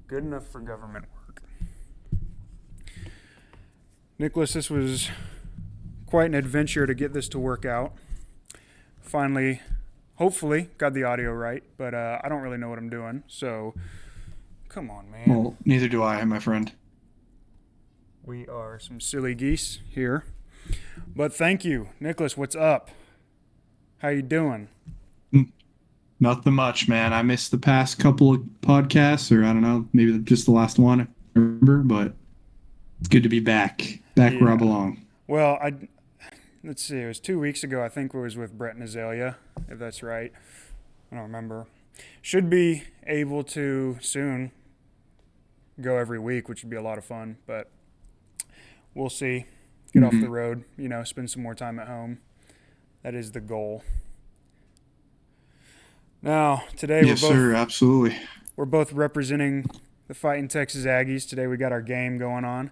Good enough for government work. Nicholas, this was quite an adventure to get this to work out. Finally, hopefully, got the audio right, but I don't really know what I'm doing, so come on, man. Well, neither do I, my friend. We are some silly geese here. But thank you. Nicholas, what's up? How you doing? Nothing much, man. I missed the past couple of podcasts, or I don't know, maybe just the last one, I remember, but it's good to be back where I Yeah. belong. Well, let's see. It was 2 weeks ago. I think it was with Brett and Azalea, if that's right. I don't remember. Should be able to soon go every week, which would be a lot of fun, but we'll see. Get off the Mhm. road, spend some more time at home. That is the goal. Now, today Yes, sir, absolutely. we're both representing the Fighting Texas Aggies. Today we got our game going on.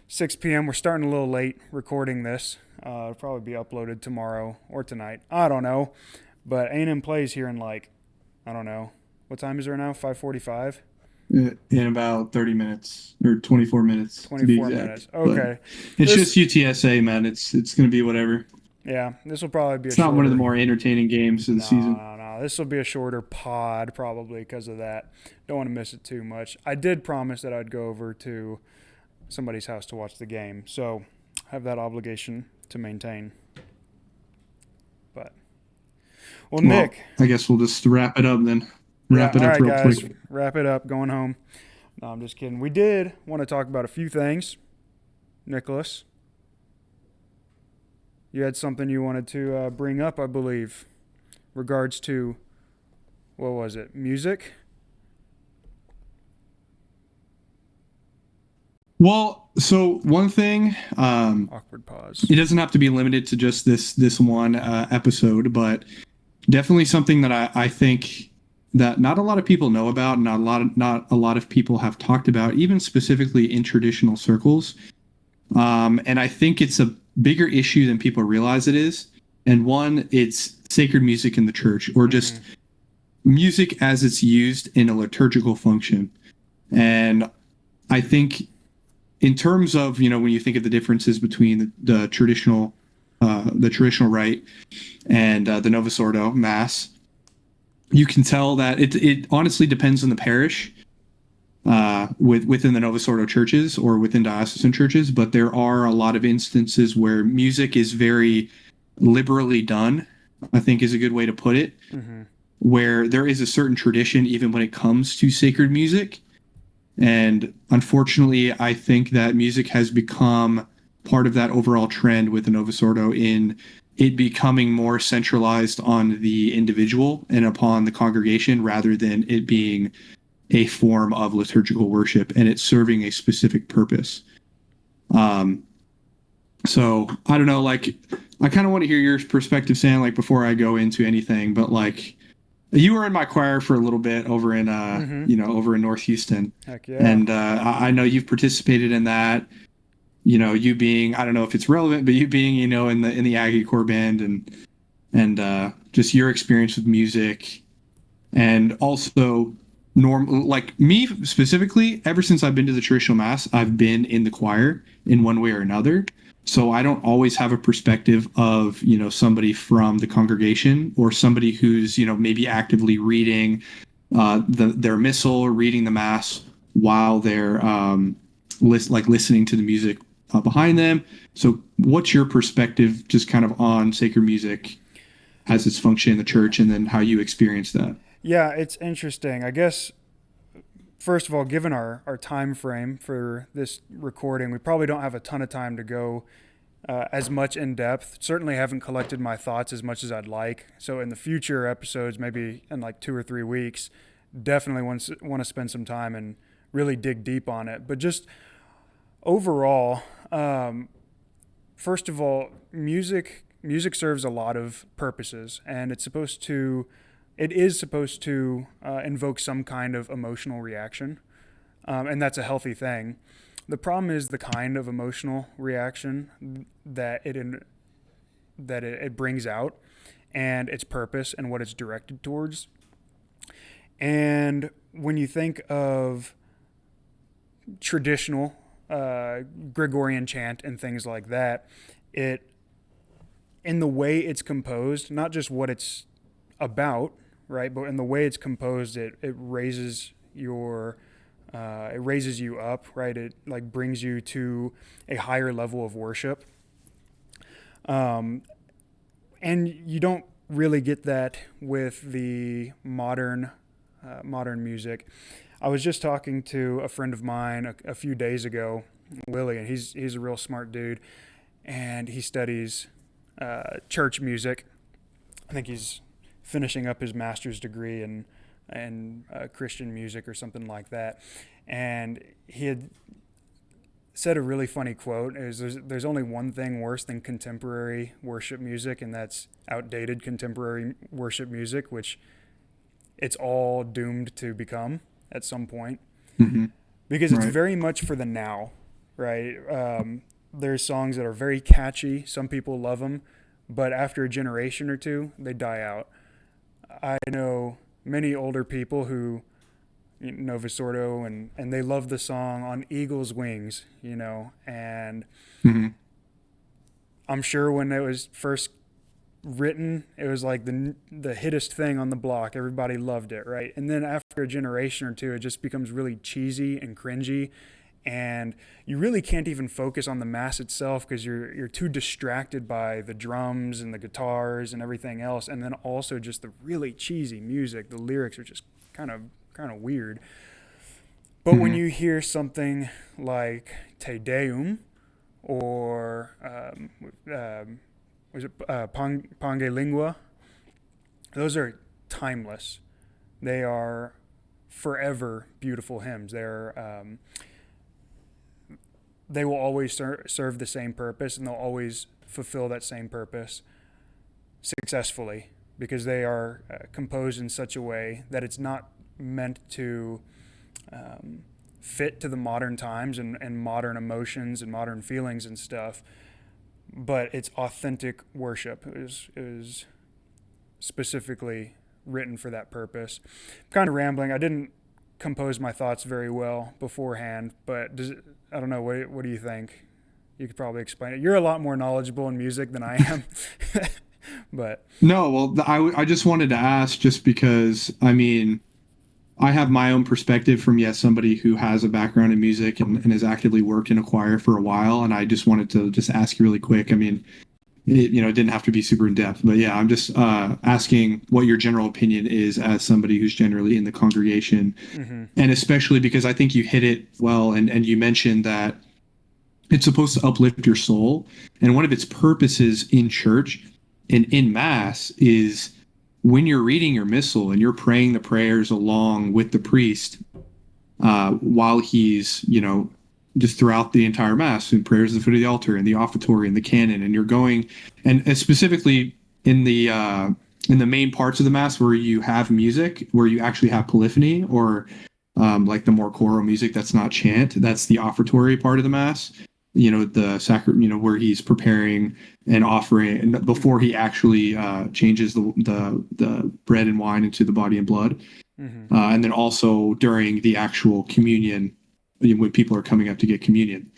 6 p.m. We're starting a little late recording this. It'll probably be uploaded tomorrow or tonight. I don't know. But A&M plays here in I don't know. What time is there now? 5:45? In about 30 minutes or 24 minutes to be 24 exact. minutes. But Okay. it's This, just UTSA, man. It's going to be whatever. yeah, this will probably be a It's not one of the shorter. more entertaining games of the No, season. no, no. This will be a shorter pod probably because of that. Don't want to miss it too much. I did promise that I'd go over to somebody's house to watch the game, so I have that obligation to maintain. But well, Well, Nick, I guess we'll just wrap it up then. yeah, Wrap it all up right, real guys, quick. wrap it up. Going home. No, I'm just kidding. We did want to talk about a few things. Nicholas, you had something you wanted to bring up, I believe, regards to what was it? Music. Well, so one thing, Awkward pause. it doesn't have to be limited to just this one episode, but definitely something that I think that not a lot of people know about, and not a lot of people have talked about, even specifically in traditional circles. And I think it's a bigger issue than people realize it is. And one, it's sacred music in the church, or just Mm-hmm. music as it's used in a liturgical function. And I think in terms of when you think of the differences between the traditional rite and the Novus Ordo Mass, you can tell that it honestly depends on the parish within the Novus Ordo churches or within diocesan churches, but there are a lot of instances where music is very liberally done, I think is a good way to put it, Mm-hmm. where there is a certain tradition even when it comes to sacred music. And unfortunately, I think that music has become part of that overall trend with the Novus Ordo in it becoming more centralized on the individual and upon the congregation rather than it being a form of liturgical worship and it's serving a specific purpose. Um, so I don't know, like I kind of want to hear your perspective, Sam, like before I go into anything, but like you were in my choir for a little bit over in Mm-hmm. over in North Houston, Heck yeah. and I know you've participated in that. You being, I don't know if it's relevant, but you being in the Aggie Corps band, and just your experience with music, and also like me specifically, ever since I've been to the traditional mass, I've been in the choir in one way or another. So I don't always have a perspective of somebody from the congregation or somebody who's maybe actively reading their missal, reading the mass while they're listening to the music behind them. So what's your perspective just kind of on sacred music as its function in the church, and then how you experience that? Yeah, it's interesting. I guess first of all, given our time frame for this recording, we probably don't have a ton of time to go as much in depth. Certainly haven't collected my thoughts as much as I'd like. So in the future episodes, maybe in like 2 or 3 weeks, definitely want to spend some time and really dig deep on it. But just overall, first of all, music serves a lot of purposes, and it is supposed to invoke some kind of emotional reaction, and that's a healthy thing. The problem is the kind of emotional reaction that it brings out, and its purpose and what it's directed towards. And when you think of traditional Gregorian chant and things like that, it in the way it's composed, not just what it's about, right, but in the way it's composed, it raises your it raises you up, right? It like brings you to a higher level of worship, um, and you don't really get that with the modern music. I was just talking to a friend of mine a few days ago, Willie, and he's a real smart dude, and he studies church music. I think he's finishing up his master's degree in Christian music or something like that. And he had said a really funny quote. There's only one thing worse than contemporary worship music, and that's outdated contemporary worship music, which it's all doomed to become at some point, Mm-hmm. because it's Right. very much for the now, right? There's songs that are very catchy. Some people love them, but after a generation or two, they die out. I know many older people who know Visordo, and they love the song On Eagle's Wings, and Mm-hmm. I'm sure when it was first written, it was like the hittest thing on the block. Everybody loved it, right? And then after a generation or two, it just becomes really cheesy and cringy, and you really can't even focus on the mass itself because you're too distracted by the drums and the guitars and everything else, and then also just the really cheesy music. The lyrics are just kind of weird. But when Mm-hmm. you hear something like Te Deum or was it Pange Lingua, those are timeless. They are forever beautiful hymns. They will always serve the same purpose, and they'll always fulfill that same purpose successfully because they are composed in such a way that it's not meant to fit to the modern times and modern emotions and modern feelings and stuff, but it's authentic worship. It was specifically written for that purpose. I'm kind of rambling. I didn't compose my thoughts very well beforehand, but I don't know. What do you think? You could probably explain it. You're a lot more knowledgeable in music than I am, but No, well, I just wanted to ask just because, I mean, I have my own perspective from, yes, somebody who has a background in music and has actively worked in a choir for a while. And I just wanted to just ask you really quick. I mean, it didn't have to be super in depth, but yeah, I'm just asking what your general opinion is as somebody who's generally in the congregation. mm-hmm, And especially because I think you hit it well. And you mentioned that it's supposed to uplift your soul. And one of its purposes in church and in mass is when you're reading your missal and you're praying the prayers along with the priest while he's, just throughout the entire mass and prayers at the foot of the altar and the offertory and the canon, and you're going and specifically in the main parts of the mass where you have music, where you actually have polyphony or like the more choral music that's not chant, that's the offertory part of the mass. The sacrament, where he's preparing and offering, and before he actually changes the bread and wine into the body and blood, mm-hmm, and then also during the actual communion, when people are coming up to get communion.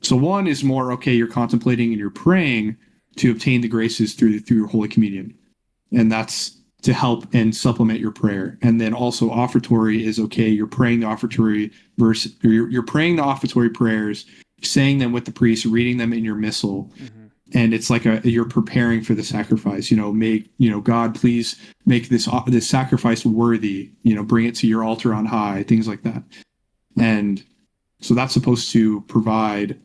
So one is more, okay, you're contemplating and you're praying to obtain the graces through your Holy Communion, and that's to help and supplement your prayer. And then also offertory is, okay, you're praying the offertory verse, or you're praying the offertory prayers, saying them with the priest, reading them in your missal, mm-hmm, and it's like you're preparing for the sacrifice. God, please make this sacrifice worthy. Bring it to your altar on high, things like that. And so that's supposed to provide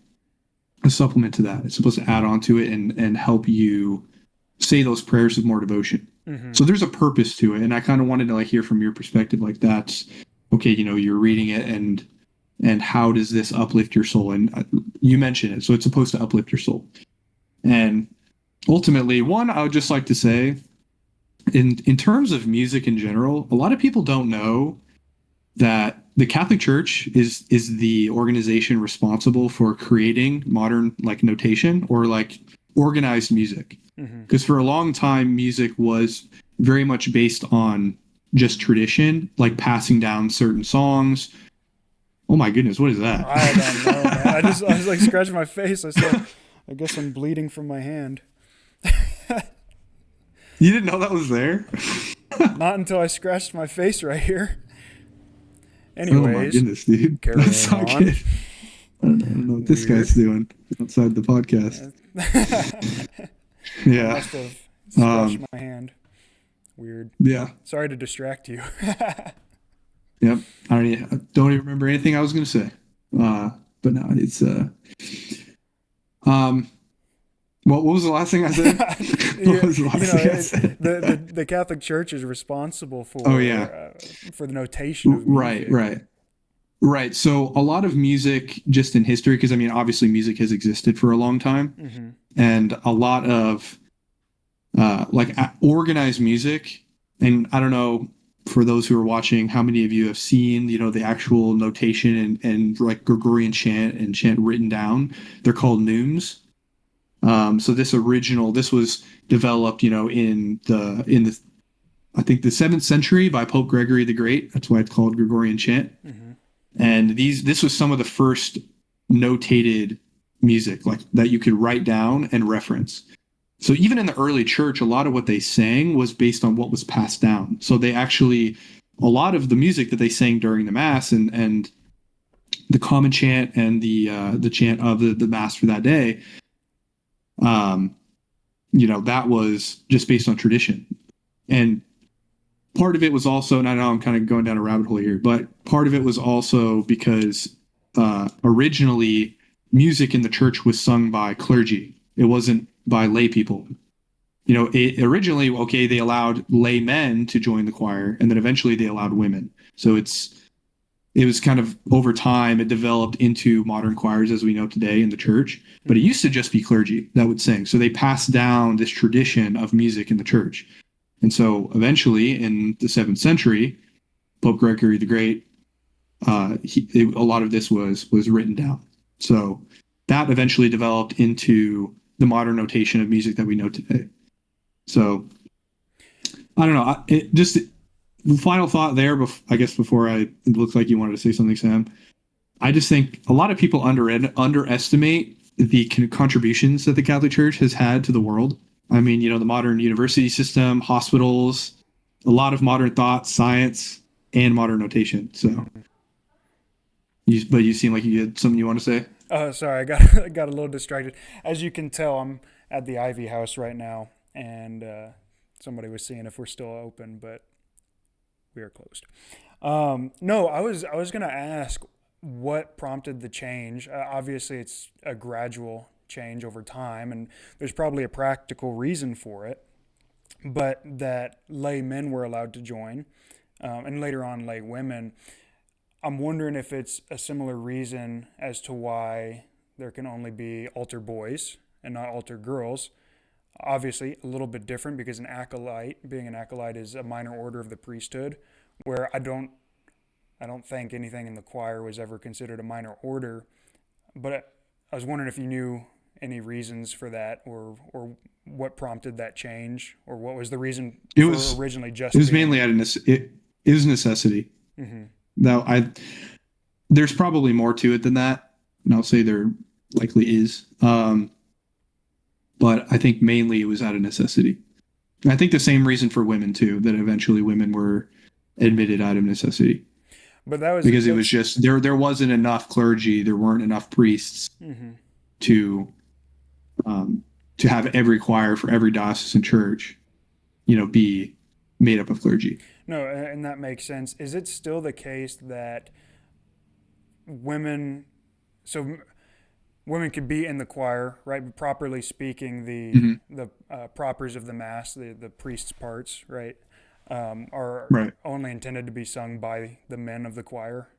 a supplement to that. It's supposed to add on to it and help you say those prayers with more devotion. mm-hmm. So there's a purpose to it, and I kind of wanted to hear from your perspective, that's okay. You're reading it, and how does this uplift your soul? And you mentioned it, so it's supposed to uplift your soul. And ultimately, one, I would just like to say, in terms of music in general, a lot of people don't know that the Catholic Church is the organization responsible for creating modern notation or organized music. Mm-hmm. Because for a long time, music was very much based on just tradition, like passing down certain songs, Oh my goodness, what is that? I don't know, man. I was like scratching my face. I said, I guess I'm bleeding from my hand. You didn't know that was there? Not until I scratched my face right here. Oh my Anyways, goodness, dude. That's carrying not on. good. I don't know what this guy's Weird. doing outside the podcast. I Yeah. must have scratched Um, my hand. Weird. yeah. Sorry to distract you. Yep. I don't even remember anything I was gonna say. Uh, but no, it's um what was the last thing I said? What was the last thing I said? The Catholic Church is responsible Oh yeah. for the notation of Right, music. right. Right. So a lot of music just in history, because I mean obviously music has existed for a long time, Hmm. and a lot of organized music. And I don't know, for those who are watching, how many of you have seen, the actual notation and like Gregorian chant and chant written down. They're called neumes. So this was developed, in the I think the 7th century by Pope Gregory the Great. That's why it's called Gregorian chant. Hmm. And this was some of the first notated music like that you could write down and reference. So even in the early church, a lot of what they sang was based on what was passed down. So a lot of the music that they sang during the mass and the common chant and the chant of the mass for that day, um, that was just based on tradition. And part of it was also, and I know I'm kind of going down a rabbit hole here, but part of it was also because originally music in the church was sung by clergy. It wasn't by lay people. Originally, okay, they allowed lay men to join the choir, and then eventually they allowed women. So it was kind of over time, it developed into modern choirs as we know today in the church. But it used to just be clergy that would sing. So they passed down this tradition of music in the church. And so eventually in the 7th century, Pope Gregory the Great, a lot of this was written down. So that eventually developed into the modern notation of music that we know today. So I don't know. Just the final thought there, I guess, before it looks like you wanted to say something, Sam. I just think a lot of people underestimate the contributions that the Catholic Church has had to the world. I mean, the modern university system, hospitals, a lot of modern thought, science, and modern notation. So, but you seem like you had something you want to say. Oh, sorry, I got I got a little distracted. As you can tell, I'm at the Ivy House right now, and somebody was seeing if we're still open, but we are closed. No, I was gonna ask what prompted the change. Obviously, it's a gradual change over time, and there's probably a practical reason for it. But that lay men were allowed to join, and later on lay women. I'm wondering if it's a similar reason as to why there can only be altar boys and not altar girls. Obviously, a little bit different because being an acolyte, is a minor order of the priesthood, where I don't think anything in the choir was ever considered a minor order. But I was wondering if you knew any reasons for that, or what prompted that change, or what was the reason It for was originally it just was being. mainly it was necessity. Mm-hmm. Now there's probably more to it than that, and I'll say there likely is. But I think mainly it was out of necessity. And I think the same reason for women too, that eventually women were admitted out of necessity, But that was because it that. was just there wasn't enough clergy, there weren't enough priests Mm-hmm. to to have every choir for every diocesan church, be made up of clergy. No, and that makes sense. Is it still the case that women, so women could be in the choir, right? Properly speaking, Hmm. the propers of the mass, the priest's parts, right, are Right. only intended to be sung by the men of the choir.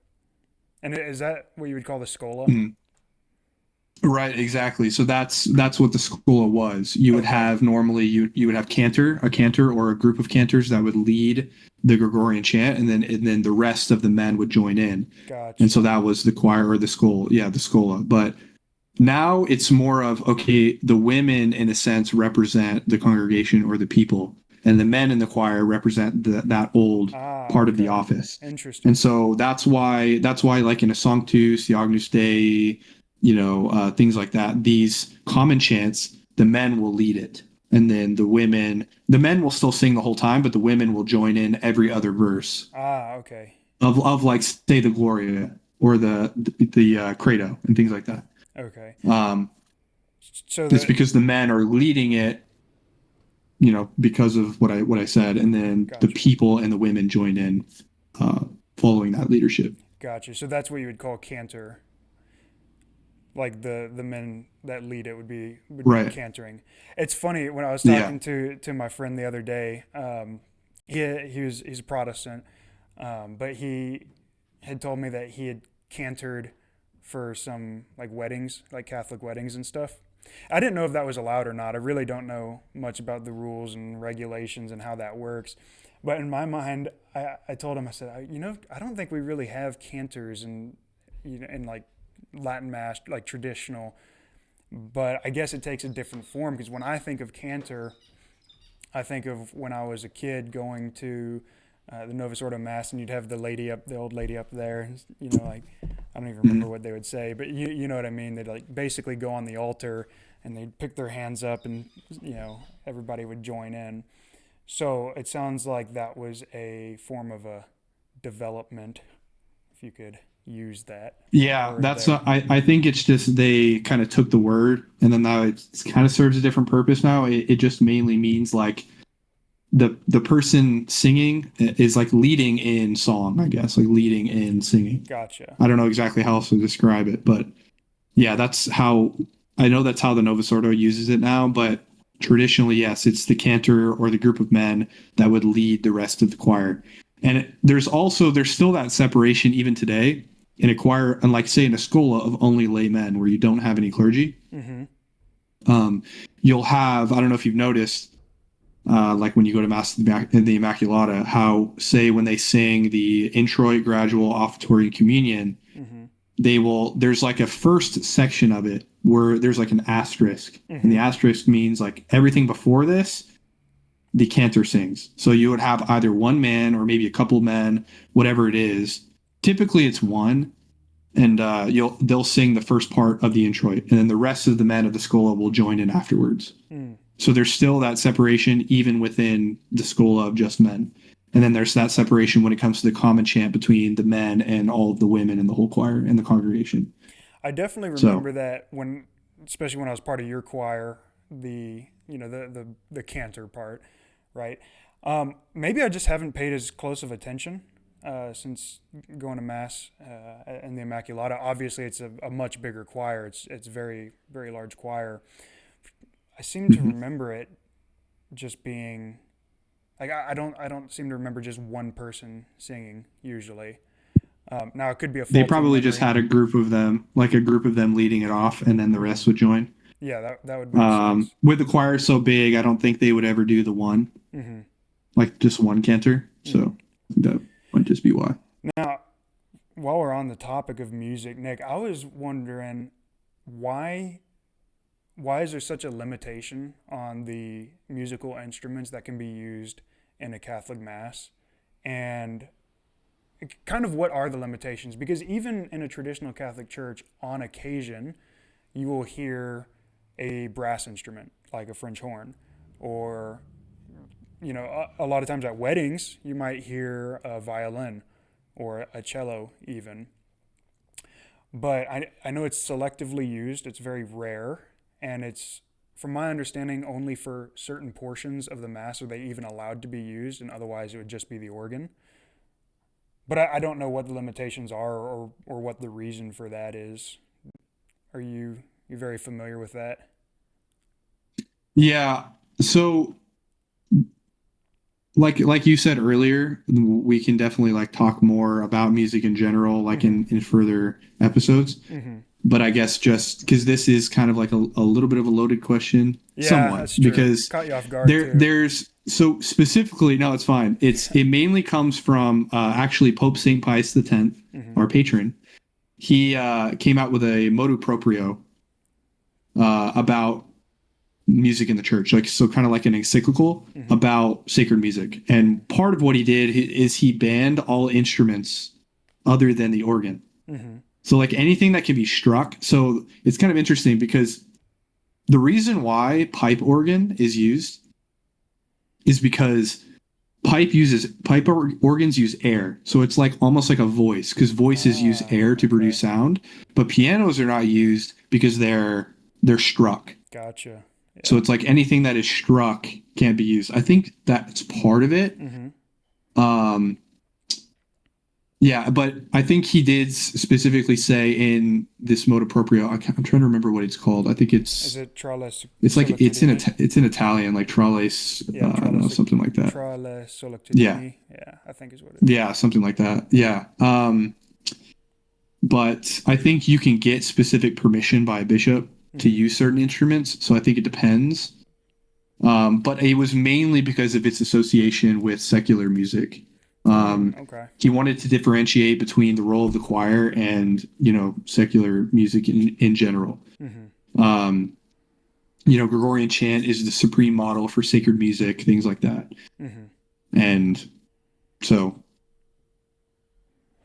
And is that what you would call the schola? Mhm. Right, exactly. So that's what the schola was. You would Okay, have normally you would have a cantor or a group of cantors that would lead the Gregorian chant, and then the rest of the men would join in. And so gotcha. that was the choir or the schola, yeah, the schola. But now it's more of, okay, the women in a sense represent the congregation or the people. and the men in the choir represent that old Ah, part of the okay. office. And Interesting. so that's why like in a Sanctus, the Agnus Dei, things like that, these common chants, the men will lead it. And then the men will still sing the whole time, but the women will join in every other verse Ah, okay. of like say the Gloria or the Credo and things like that. Okay. Um, So it's the because the men are leading it, because of what I said, and then the gotcha. people and the women join in, uh, following that leadership. Gotcha. So that's what you would call cantor. Like the men that lead it would be Right. cantering. It's funny when I was Yeah. talking to my friend the other day. He's a Protestant, but he had told me that he had cantored for some like weddings, like Catholic weddings and stuff. I didn't know if that was allowed or not. I really don't know much about the rules and regulations and how that works. But in my mind, I told him, I said, I don't think we really have cantors in like Latin mass, like traditional. But I guess it takes a different form because when I think of cantor, I think of when I was a kid going to the Novus Ordo Mass, and you'd have the old lady up there. Like I don't even remember Mhm. what they would say, but you know what I mean. They'd like basically go on the altar and they'd pick their hands up, and everybody would join in. So it sounds like that was a form of a development, if you could use that Yeah, word there. I think it's just they kind of took the word and then now it kind of serves a different purpose now. It just mainly means like the person singing is like leading in song, I guess, like leading in singing. Gotcha. I don't know exactly how else to describe it, but yeah, I know that's how the Novus Ordo uses it now, but traditionally, yes, it's the cantor or the group of men that would lead the rest of the choir. And there's still that separation even today in a choir, unlike say in a schola of only laymen where you don't have any clergy. Mm-hmm. Um, you'll have, I don't know if you've noticed, like when you go to Mass in the Immaculata, how say when they sing the introit, gradual, offertory, communion, Mm-hmm. there's like a first section of it where there's like an asterisk, and the Mm-hmm. asterisk means like everything before this the cantor sings. So you would have either one man or maybe a couple men, whatever it is. Typically it's one, and they'll sing the first part of the introit, and then the rest of the men of the schola will join in afterwards. Mm. So there's still that separation even within the schola of just men. And then there's that separation when it comes to the common chant between the men and all of the women in the whole choir and the congregation. I definitely So remember that especially when I was part of your choir, the cantor part, right? Maybe I just haven't paid as close of attention since going to mass in the Immaculata. Obviously, it's a much bigger choir. It's very very large choir. I seem to mhm. remember it just being like I don't seem to remember just one person singing usually. Now it could be a They faulty probably just memory. had a group of them, like a group of them leading it off, and then the rest Mm-hmm. would join. Yeah, that would make sense. With the choir so big, I don't think they would ever do the one, Mm-hmm. like just one cantor. Mm-hmm. So that might just be why. Now, while we're on the topic of music, Nick, I was wondering why why is there such a limitation on the musical instruments that can be used in a Catholic mass, and kind of what are the limitations? Because even in a traditional Catholic church, on occasion, you will hear a brass instrument like a French horn, or a lot of times at weddings, you might hear a violin or a cello even. But I know it's selectively used, it's very rare, and it's, from my understanding, only for certain portions of the Mass are they even allowed to be used, and otherwise it would just be the organ. But I don't know what the limitations are or what the reason for that is. Are you very familiar with that? Yeah. So like you said earlier, we can definitely like talk more about music in general, like Mm-hmm. in further episodes. Mm-hmm. But I guess just because this is kind of like a little bit of a loaded question, Yeah, somewhat, that's true. because Caught you off guard too. there's so specifically, no, it's fine. It mainly comes from actually Pope Saint Pius X, Mm-hmm. our patron. He came out with a motu proprio about music in the church, like so kind of like an encyclical about sacred music. And part of what he did is he banned all instruments other than the organ. Mm-hmm. So like anything that can be struck. So it's kind of interesting because the reason why pipe organ is used is because organs use air. So it's like almost like a voice, because voices use air to produce sound, but pianos are not used because they're struck. Gotcha. Yeah. So it's like anything that is struck can't be used. I think that's part of it. Mm-hmm. Yeah, but I think he did specifically say in this mote proprio. I'm trying to remember what it's called. I think Is it Trales it's like Solitudini? it's in Italian, like trales. Yeah, I don't know, something like that. Trale Yeah, Solitudini. Yeah, I think is what it is. yeah, something like that. Yeah. But I think you can get specific permission by a bishop to use certain instruments. So I think it depends. But it was mainly because of its association with secular music. Okay. He wanted to differentiate between the role of the choir and, secular music in general. Mm-hmm. Gregorian chant is the supreme model for sacred music, things like that. Mm-hmm. And so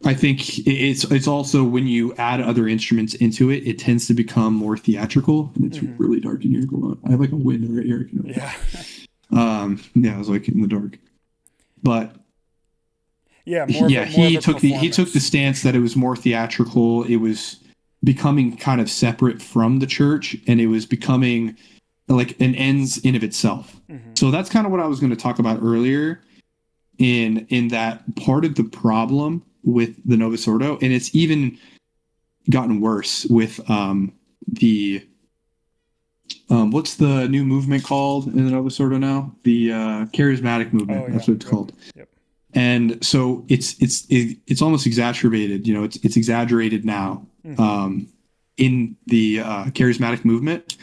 I think it's also when you add other instruments into it, it tends to become more theatrical, and it's really dark in here. Hold on, I have like a window right here. Yeah. Yeah, I was like in the dark, but yeah, he took the stance that it was more theatrical. It was becoming kind of separate from the church, and it was becoming like an ends in of itself. Mm-hmm. So that's kind of what I was going to talk about earlier. In that part of the problem with the Novus Ordo, and it's even gotten worse with the what's the new movement called in the Novus Ordo now? The charismatic movement. Oh, yeah. That's what it's called. Yep. And so it's almost exacerbated. It's exaggerated now in the charismatic movement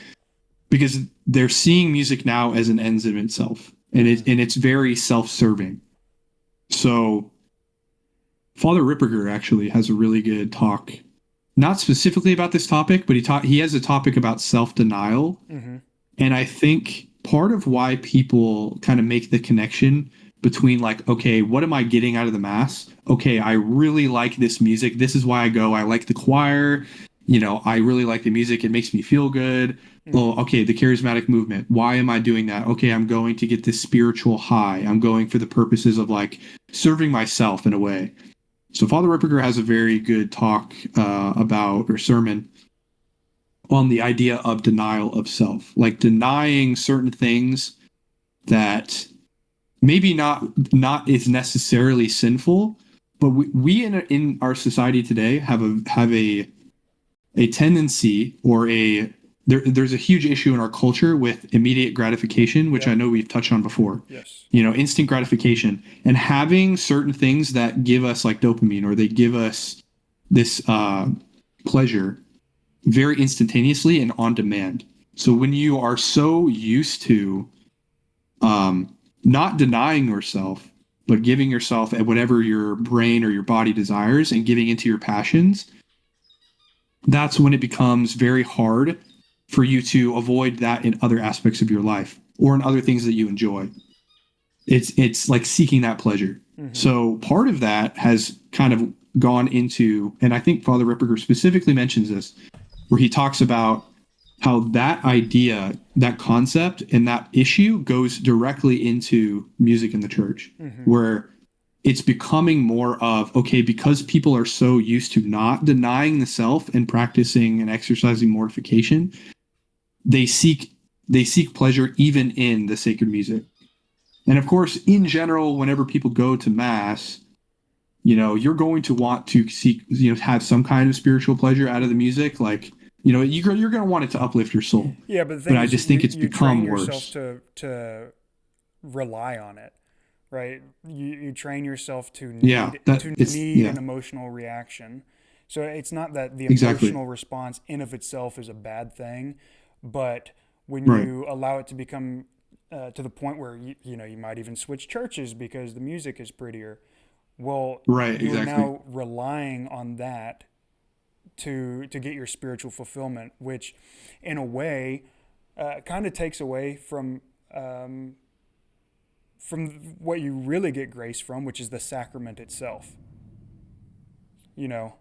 because they're seeing music now as an ends in itself, and it's very self-serving. So Father Ripperger actually has a really good talk, not specifically about this topic, but he has a topic about self-denial. Mm-hmm. And I think part of why people kind of make the connection between like, okay, what am I getting out of the mass? Okay, I really like this music. This is why I go. I like the choir. I really like the music. It makes me feel good. Oh, okay, the charismatic movement. Why am I doing that? Okay, I'm going to get this spiritual high. I'm going for the purposes of like serving myself in a way. So Father Ripperger has a very good talk or sermon on the idea of denial of self, like denying certain things that maybe not is necessarily sinful, but we in our society today have a tendency or there's a huge issue in our culture with immediate gratification, which I know we've touched on before. Yes. Instant gratification and having certain things that give us like dopamine or they give us this pleasure very instantaneously and on demand. So when you are so used to not denying yourself, but giving yourself at whatever your brain or your body desires and giving into your passions, that's when it becomes very hard for you to avoid that in other aspects of your life or in other things that you enjoy. It's like seeking that pleasure. Mm-hmm. So part of that has kind of gone into, and I think Father Ripperger specifically mentions this, where he talks about how that idea, that concept, and that issue goes directly into music in the church, where it's becoming more of, okay, because people are so used to not denying the self and practicing and exercising mortification, they seek pleasure even in the sacred music. And of course, in general, whenever people go to mass, you're going to want to seek, have some kind of spiritual pleasure out of the music. Like, you're going to want it to uplift your soul. Yeah, but the thing I is, just think it's you become train yourself worse. to rely on it, right? You train yourself to need an emotional reaction. So it's not that the emotional response in of itself is a bad thing, but when you allow it to become to the point where you might even switch churches because the music is prettier. Well, you're now relying on that to get your spiritual fulfillment, which in a way kind of takes away um, from what you really get grace from, which is the sacrament itself. You know,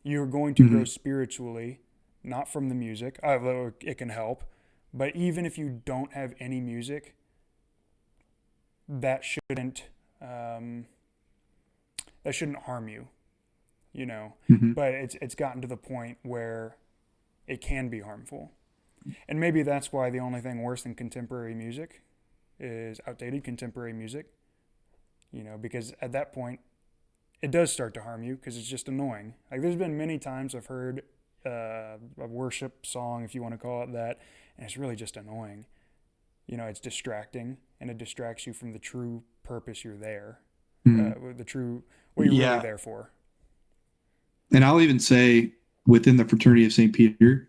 you're going to grow Hmm. spiritually, not from the music, although it can help. But even if you don't have any music, that shouldn't um, that shouldn't harm you. You know, Hmm. but it's gotten to the point where it can be harmful, and maybe that's why the only thing worse than contemporary music is outdated contemporary music. You know, because at that point it does start to harm you because it's just annoying. Like there's been many times I've heard a worship song, if you want to call it that, and it's really just annoying. You know, it's distracting and it distracts you from the true purpose you're there, Hmm. the true what you're really Yeah. there for. And I'll even say within the fraternity of St. Peter,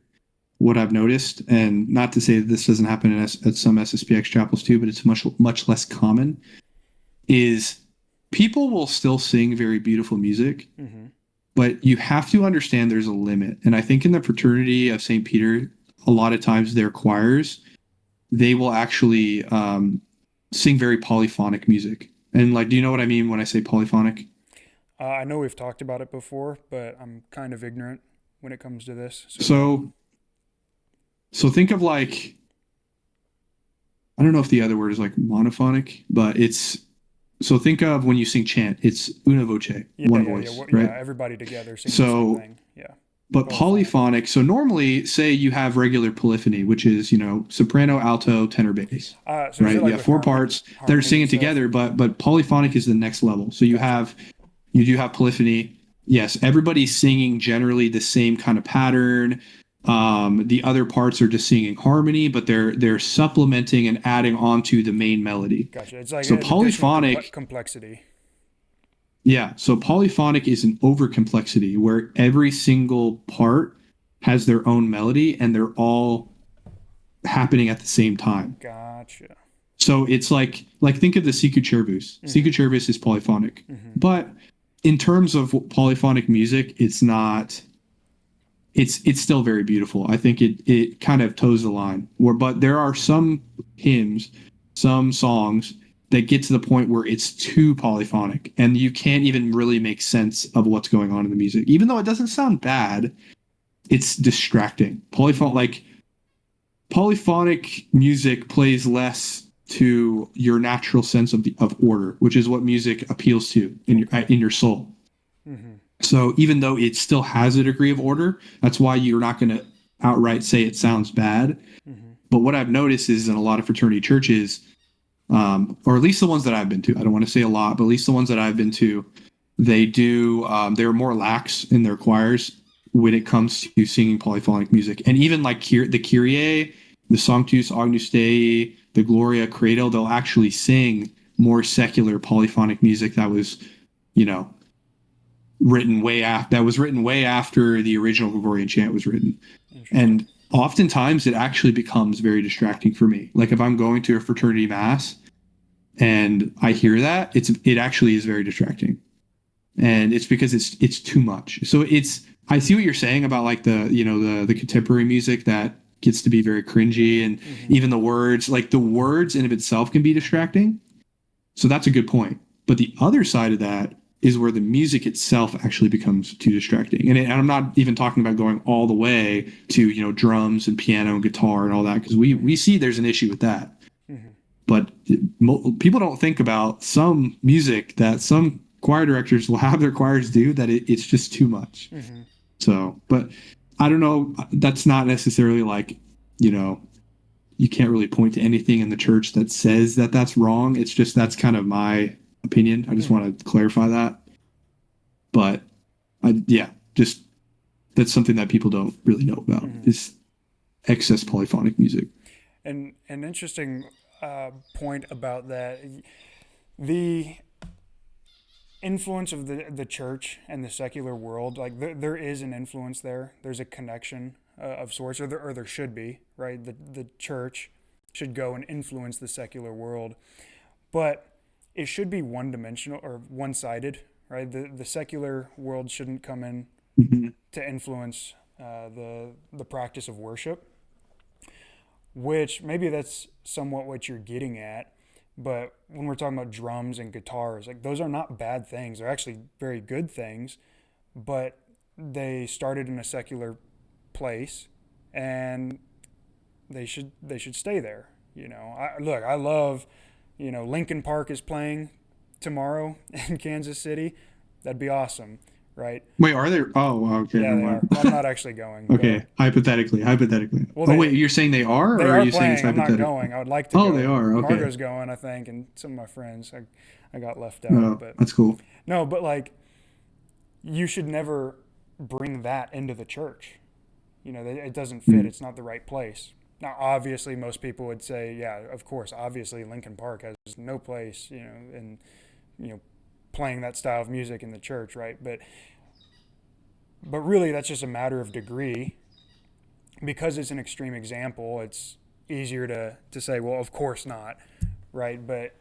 what I've noticed, and not to say that this doesn't happen at some SSPX chapels too, but it's much less common, is people will still sing very beautiful music, Mm-hmm. but you have to understand there's a limit. And I think in the fraternity of St. Peter, a lot of times their choirs, they will actually sing very polyphonic music. And like, do you know what I mean when I say polyphonic? I know we've talked about it before, but I'm kind of ignorant when it comes to this. So, So, so think of like, I don't know if the other word is like monophonic, but it's, so think of when you sing chant, it's una voce, yeah, one yeah, yeah, voice, right? yeah. Everybody together singing the same So, thing. Yeah, but polyphonic. polyphonic, so normally say you have regular polyphony, which is, soprano, alto, tenor, bass, So is it right? You like have with four parts that are harmonies and singing stuff? together, but polyphonic is the next level. So Gotcha. you do have polyphony. Yes, everybody's singing generally the same kind of pattern. The other parts are just singing harmony, but they're supplementing and adding onto the main melody. Gotcha. It's like So an additional polyphonic, complexity. yeah. So polyphonic is an over complexity where every single part has their own melody and they're all happening at the same time. Gotcha. So it's like think of the Siku Cervus. Mm-hmm. Siku Cervus is polyphonic, Mm-hmm. but in terms of polyphonic music, it's not. It's still very beautiful. I think it kind of toes the line. But there are some hymns, some songs that get to the point where it's too polyphonic, and you can't even really make sense of what's going on in the music. Even though it doesn't sound bad, it's distracting. Polyphonic music plays less to your natural sense of order, which is what music appeals to Okay. in your soul. Mm-hmm. So even though it still has a degree of order, that's why you're not going to outright say it sounds bad. Mm-hmm. But what I've noticed is in a lot of fraternity churches, or at least the ones that I've been to, I don't want to say a lot, but at least the ones that I've been to, they're more lax in their choirs when it comes to singing polyphonic music. And even like the Kyrie, the Sanctus, Agnus Dei, the Gloria, Credo, they'll actually sing more secular polyphonic music you know, that was written way after the original Gregorian chant was written. Interesting. And oftentimes it actually becomes very distracting for me. Like if I'm going to a fraternity mass and I hear that, it actually is very distracting. And it's because it's too much. So I see what you're saying about like the contemporary music that gets to be very cringy, and Mm-hmm. even the words in of itself can be distracting. So that's a good point. But the other side of that is where the music itself actually becomes too distracting. And I'm not even talking about going all the way to, drums and piano and guitar and all that, because we Mm-hmm. see there's an issue with that. Mm-hmm. But people don't think about some music that some choir directors will have their choirs do, that it's just too much. Mm-hmm. So, but I don't know. That's not necessarily like, you know, you can't really point to anything in the church that says that that's wrong. It's just that's kind of my opinion. I just Mm-hmm. want to clarify that. But yeah, just that's something that people don't really know about Mm-hmm. is excess polyphonic music. And an interesting point about that, the influence of the church and the secular world, like there is an influence there. There's a connection of sorts, or there should be, right? The church should go and influence the secular world, but it should be one dimensional or one sided, right? The secular world shouldn't come in Mhm. to influence the practice of worship. which maybe that's somewhat what you're getting at. But when we're talking about drums and guitars, like those are not bad things. They're actually very good things, but they started in a secular place, and they should stay there. Look, I love, Lincoln Park is playing tomorrow in Kansas City. That'd be awesome, right? Wait, are there? Oh, okay, Yeah, never they mind. are. Well, I'm not actually going, but Okay, hypothetically. well, Oh, they wait, you're saying they are, they or are are you saying it's playing. I'm not hypothetical? going. I would like to Oh, they go. are. Okay. Margot's going, I think, and some of my friends. I got left out, Oh, but that's cool. no, but like you should never bring that into the church. It doesn't fit. Mm, It's not the right place. Now, obviously, most people would say, yeah, of course, obviously, Lincoln Park has no place, in you know, playing that style of music in the church, right? But really, that's just a matter of degree. Because it's an extreme example, it's easier to say, well, of course not, right? But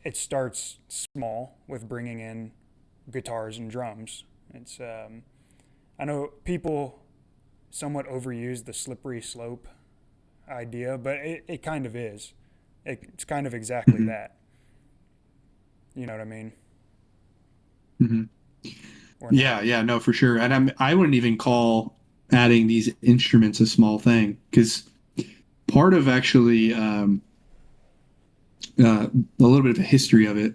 it starts small with bringing in guitars and drums. I know people somewhat overuse the slippery slope idea, but it kind of is. It's kind of exactly mhm, that. You know what I mean? mhm. Or not? Yeah, yeah, no, for sure. And I wouldn't even call adding these instruments a small thing because part of actually a little bit of a history of it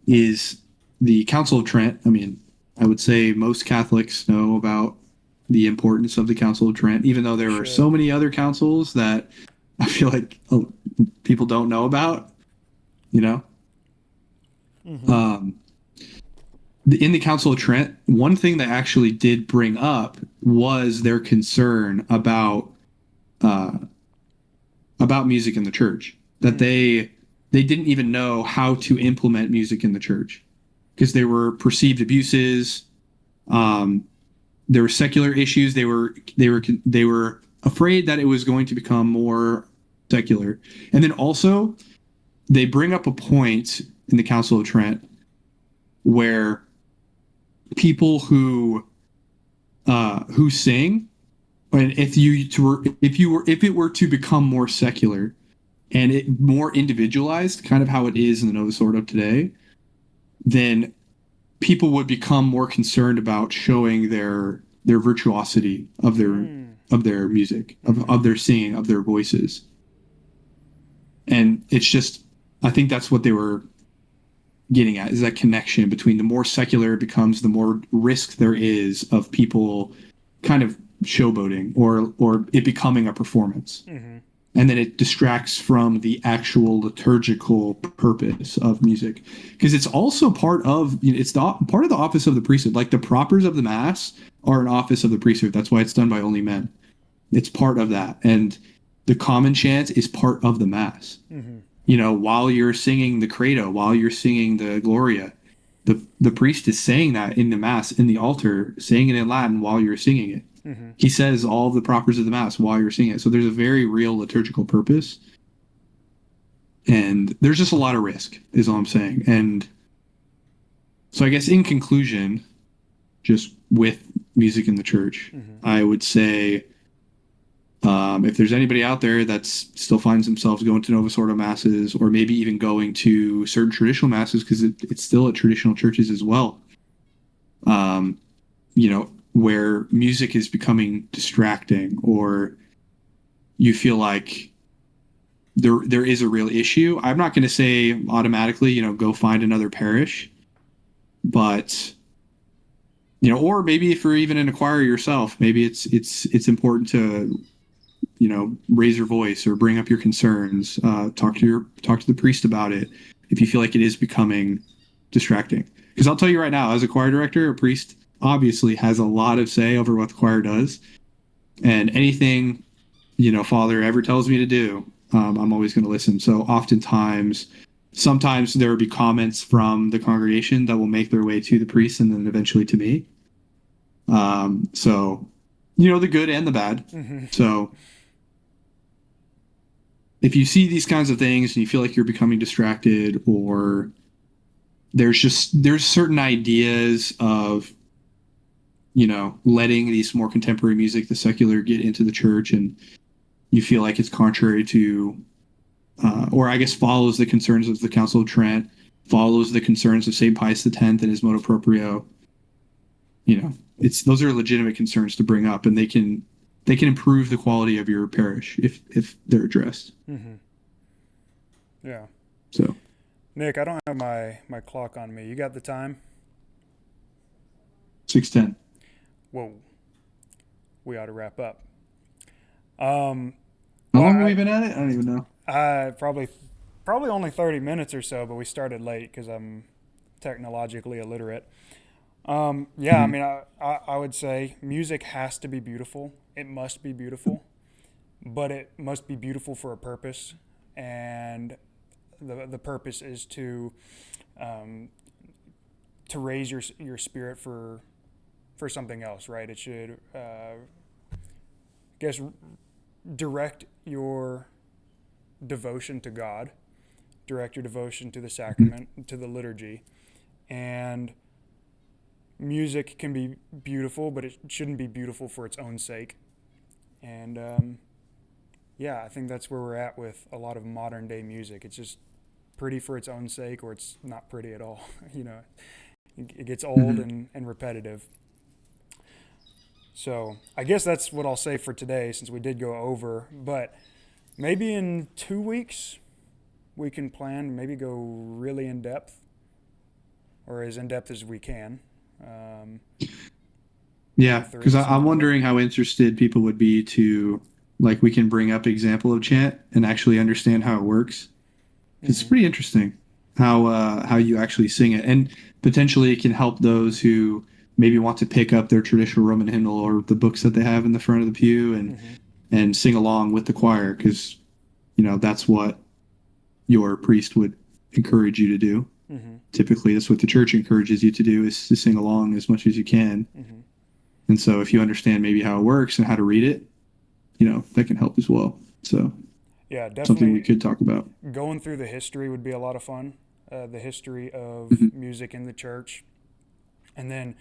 is the Council of Trent. I mean, I would say most Catholics know about the importance of the Council of Trent, even though They there are so should. many other councils that I feel like people don't know about, you know? Mm-hmm. Um, in the Council of Trent, one thing that actually did bring up was their concern uh, about music in the church. That Mm. they didn't even know how to implement music in the church because there were perceived abuses. Um, there were secular issues. They were afraid that it was going to become more secular. And then also they bring up a point in the Council of Trent where people who sing, and if it were to become more secular and it more individualized, kind of how it is in the Novus Ordo today, then people would become more concerned about showing their virtuosity Mm. of their music, Mm-hmm. of their singing, of their voices. And it's just, I think that's what they were getting at, is that connection between the more secular it becomes, the more risk there is of people kind of showboating or it becoming a performance. Mm-hmm. And then it distracts from the actual liturgical purpose of music, because it's also part of, it's the part of the office of the priesthood. Like the propers of the mass are an office of the priesthood. That's why it's done by only men. It's part of that. And the common chant is part of the mass. Mm-hmm. While you're singing the credo, while you're singing the gloria, the priest is saying that in the mass, in the altar, saying it in Latin while you're singing it. Mm-hmm. He says all of the propers of the mass while you're singing it. So there's a very real liturgical purpose, and there's just a lot of risk, is all I'm saying. And so I guess in conclusion, just with music in the church, Mm-hmm. I would say, if there's anybody out there that still finds themselves going to Novus Ordo masses, or maybe even going to certain traditional masses, because it's still at traditional churches as well, um, where music is becoming distracting, or you feel like there is a real issue. I'm not going to say automatically, go find another parish, but or maybe if you're even an choir yourself, maybe it's important to raise your voice or bring up your concerns, talk to the priest about it if you feel like it is becoming distracting. Because I'll tell you right now, as a choir director, a priest obviously has a lot of say over what the choir does, and anything Father ever tells me to do, I'm always going to listen. So sometimes there will be comments from the congregation that will make their way to the priest and then eventually to me. So the good and the bad. Mm-hmm. So if you see these kinds of things and you feel like you're becoming distracted, or there's certain ideas of letting these more contemporary music, the secular, get into the church, and you feel like it's contrary to, or I guess follows the concerns of the Council of Trent, follows the concerns of St. Pius X and his motu proprio, it's those are legitimate concerns to bring up, and they can improve the quality of your parish if they're addressed. Mm-hmm. Yeah. So Nick, I don't have my clock on me. You got the time? 6:10. Whoa. We ought to wrap up. Um, How well, long have we been at it? I don't even know. probably only 30 minutes or so, but we started late because I'm technologically illiterate. Yeah, I Mhm. mean, I would say music has to be beautiful. It must be beautiful, but it must be beautiful for a purpose, and the purpose is um, to raise your spirit for something else, right? It should, guess, direct your devotion to God, direct your devotion to the Mhm. sacrament, to the liturgy, and music can be beautiful, but it shouldn't be beautiful for its own sake. And yeah, I think that's where we're at with a lot of modern day music. It's just pretty for its own sake, or it's not pretty at all. It gets old Mhm. and repetitive. So I guess that's what I'll say for today, since we did go over. But maybe in 2 weeks we can plan, maybe go really in depth, or as in depth as we can. Um, Yeah, go through because it. So I'm wondering how interested people would be to, like, we can bring up example of chant and actually understand how it works. Because it's mm-hmm. pretty interesting how you actually sing it, and potentially it can help those who maybe want to pick up their traditional Roman hymnal or the books that they have in the front of the pew Mm-hmm. and sing along with the choir, because that's what your priest would encourage you to do. Mm-hmm. Typically, that's what the church encourages you to do, is to sing along as much as you can. Mm-hmm. And so if you understand maybe how it works and how to read it, that can help as well. So Yeah, something we definitely. could talk about. Going through the history would be a lot of fun. The history of Mhm. music in the church, and then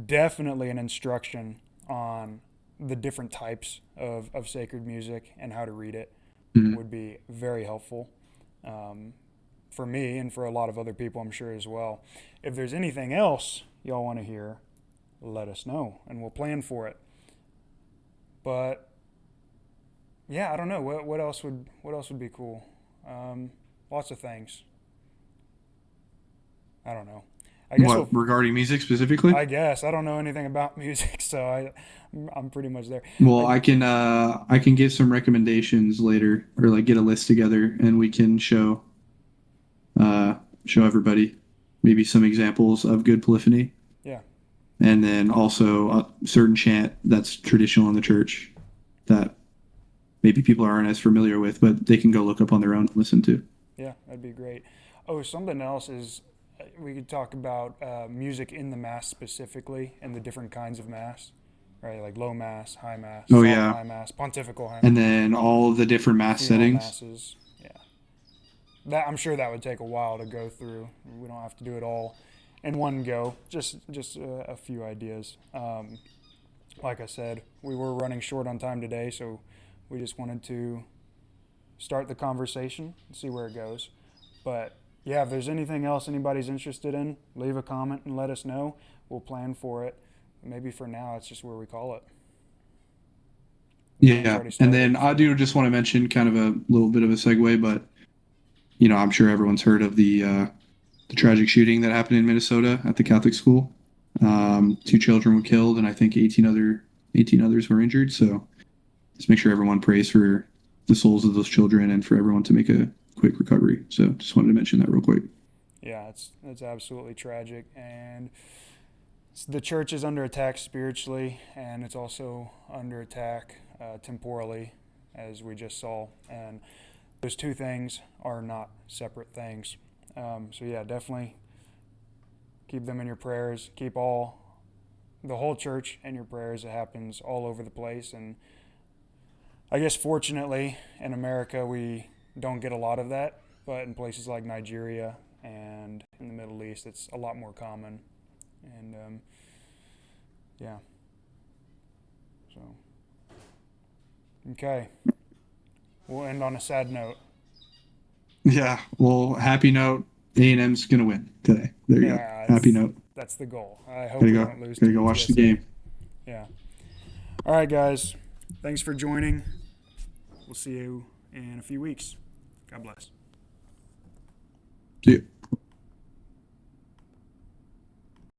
definitely an instruction on the different types of sacred music and how to read it Mhm. would be very helpful, um, for me and for a lot of other people, I'm sure, as well. If there's anything else y'all want to hear, let us know and we'll plan for it. But yeah, I don't know what else would be cool. Um, Lots of things. I don't know. I guess What, we'll. regarding music specifically? I guess I don't know anything about music, so I'm pretty much there. Well, I I can give some recommendations later, or like get a list together, and we can uh show everybody maybe some examples of good polyphony, Yeah. and then also a certain chant that's traditional in the church that maybe people aren't as familiar with, but they can go look up on their own and listen to. Yeah, that'd be great. Oh, something else is, we could talk about music in the mass specifically and the different kinds of mass, right? Like low mass, high mass, Oh solemn yeah, high mass, pontifical high and mass, then all of the different mass funeral settings. masses. Yeah, that I'm sure that would take a while to go through. We don't have to do it all in one go. Just a few ideas. Like I said, we were running short on time today, so we just wanted to start the conversation and see where it goes. But yeah, if there's anything else anybody's interested in, leave a comment and let us know. We'll plan for it. Maybe for now, it's just where we call it. The band's Yeah, already and then started, I so do just want to mention kind of a little bit of a segue, but I'm sure everyone's heard of the tragic shooting that happened in Minnesota at the Catholic school. Two children were killed, and I think 18 others were injured. So just make sure everyone prays for the souls of those children and for everyone to make a quick recovery. So just wanted to mention that real quick. yeah, it's absolutely tragic, and the church is under attack spiritually, and it's also under attack temporally, as we just saw. And those two things are not separate things. So yeah, definitely keep them in your prayers. Keep the whole church in your prayers. It happens all over the place, and I guess fortunately in America we don't get a lot of that, but in places like Nigeria and in the Middle East, it's a lot more common. And yeah, so okay. we'll end on a sad note. Yeah. Well, happy note. A&M's gonna win today. There you go. Yeah, Happy note. that's the goal. I hope Gotta we go. don't lose Gotta to go watch the UTSA. game. Yeah. All right, guys. Thanks for joining. We'll see you in a few weeks. God bless. See you.